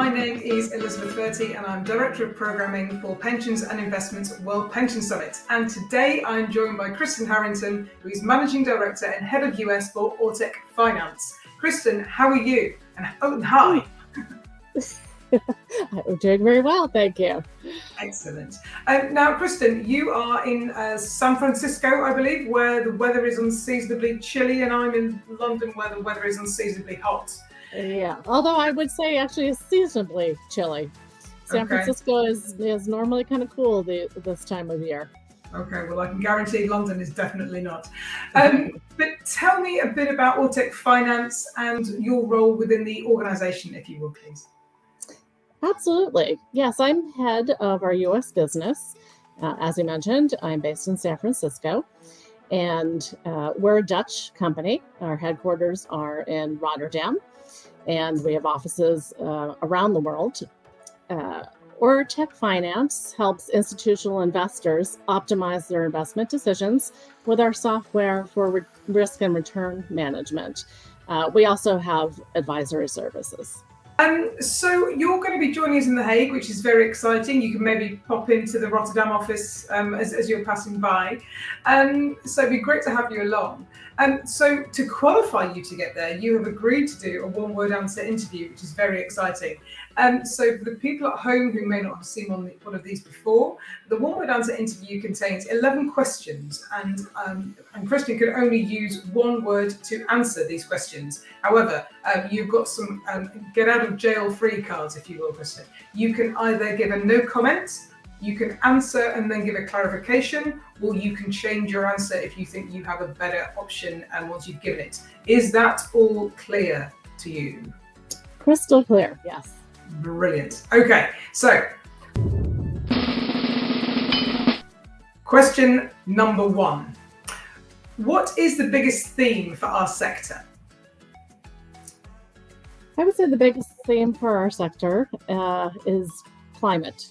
My name is Elizabeth Verty and I'm Director of Programming for Pensions and Investments at World Pension Summit. And today I'm joined by Kristin Harrington, who is Managing Director and Head of US for Ortec Finance. Kristin, how are you? And hi. I'm doing very well, thank you. Excellent. Now, Kristin, you are in San Francisco, I believe, where the weather is unseasonably chilly, and I'm in London, where the weather is unseasonably hot. Yeah, although I would say actually it's seasonably chilly. San Francisco is normally kind of cool this time of year. Okay, well, I can guarantee London is definitely not. But tell me a bit about Ortec Finance and your role within the organisation, if you will, please. Absolutely. Yes, I'm head of our U.S. business. As you mentioned, I'm based in San Francisco, and we're a Dutch company. Our headquarters are in Rotterdam, and we have offices around the world. Ortec Finance helps institutional investors optimize their investment decisions with our software for risk and return management. We also have advisory services. So you're going to be joining us in The Hague, which is very exciting. You can maybe pop into the Rotterdam office as you're passing by. So it'd be great to have you along. So to qualify you to get there, you have agreed to do a one-word answer interview, which is very exciting. So for the people at home who may not have seen one of these before, the one-word answer interview contains 11 questions, and Kristin can only use one word to answer these questions. However, you've got some get out of jail free cards, if you will, Kristin. You can either give a no comment, you can answer and then give a clarification, or you can change your answer if you think you have a better option and once you've given it. Is that all clear to you? Crystal clear, yes. Brilliant. Okay, so question number 1. What is the biggest theme for our sector? I would say the biggest theme for our sector is climate.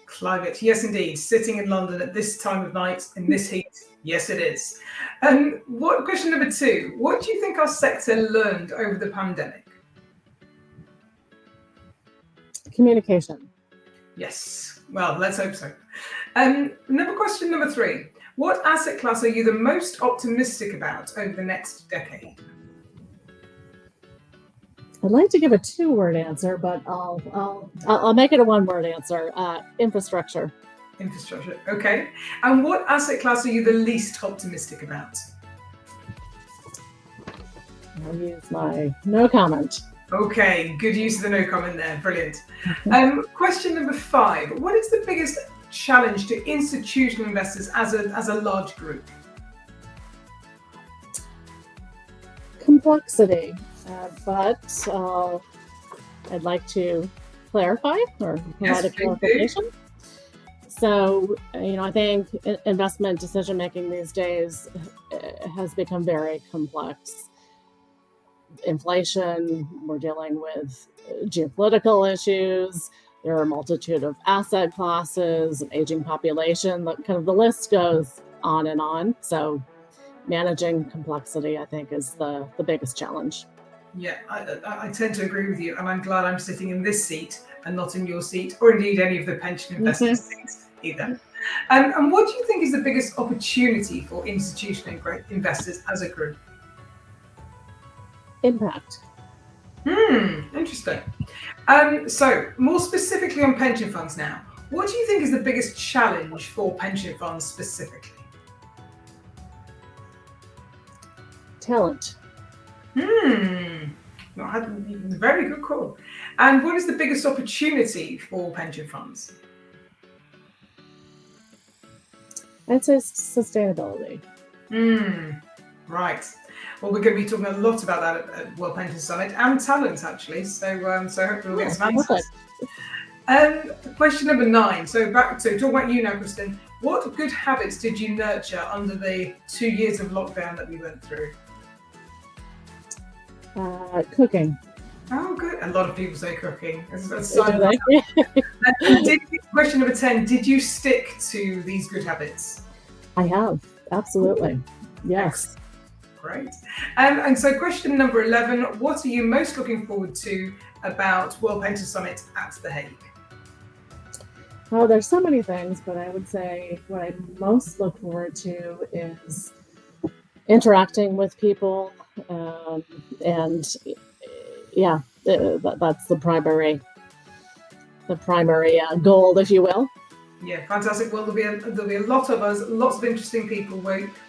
Climate, yes indeed. Sitting in London at this time of night in this heat, yes it is. Question number 2, what do you think our sector learned over the pandemic? Communication. Yes, well, let's hope so. Question number 3, what asset class are you the most optimistic about over the next decade? I'd like to give a 2-word answer, but I'll make it a 1-word answer. Infrastructure. Infrastructure, okay. And what asset class are you the least optimistic about? I'll use my no comment. Okay, good use of the no comment there, brilliant. Question number 5, what is the biggest challenge to institutional investors as a large group? Complexity. But I'd like to clarify or provide a clarification. So, I think investment decision making these days has become very complex. Inflation, we're dealing with geopolitical issues. There are a multitude of asset classes, an aging population. The list goes on and on. So, managing complexity, I think, is the biggest challenge. Yeah, I tend to agree with you, and I'm glad I'm sitting in this seat and not in your seat, or indeed any of the pension investors' seats either. And what do you think is the biggest opportunity for institutional investors as a group? Impact. Interesting. So, more specifically on pension funds now, what do you think is the biggest challenge for pension funds specifically? Talent. Very good call. And what is the biggest opportunity for pension funds? I'd say sustainability. Right. Well, we're going to be talking a lot about that at World Pension Summit and talent, actually. So hopefully we'll get some answers. Question number 9. So talk about you now, Kristin. What good habits did you nurture under the 2 years of lockdown that we went through? Cooking. Oh, good. A lot of people say cooking. Question number 10. Did you stick to these good habits? I have. Absolutely. Yes. Great. And so question number 11, what are you most looking forward to about World Painter Summit at The Hague? Oh, there's so many things, but I would say what I most look forward to is interacting with people, and yeah, that's the primary goal, if you will. Yeah, fantastic. Well, there'll be a lot of us, lots of interesting people.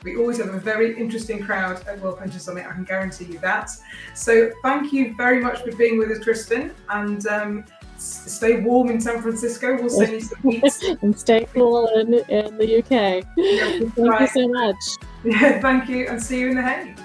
We always have a very interesting crowd at World Painter Summit. I can guarantee you that. So thank you very much for being with us, Kristin, and stay warm in San Francisco. We'll send you some heat. And stay cool in the UK. Yeah, Thank you so much. Yeah, thank you, and see you in The Hague.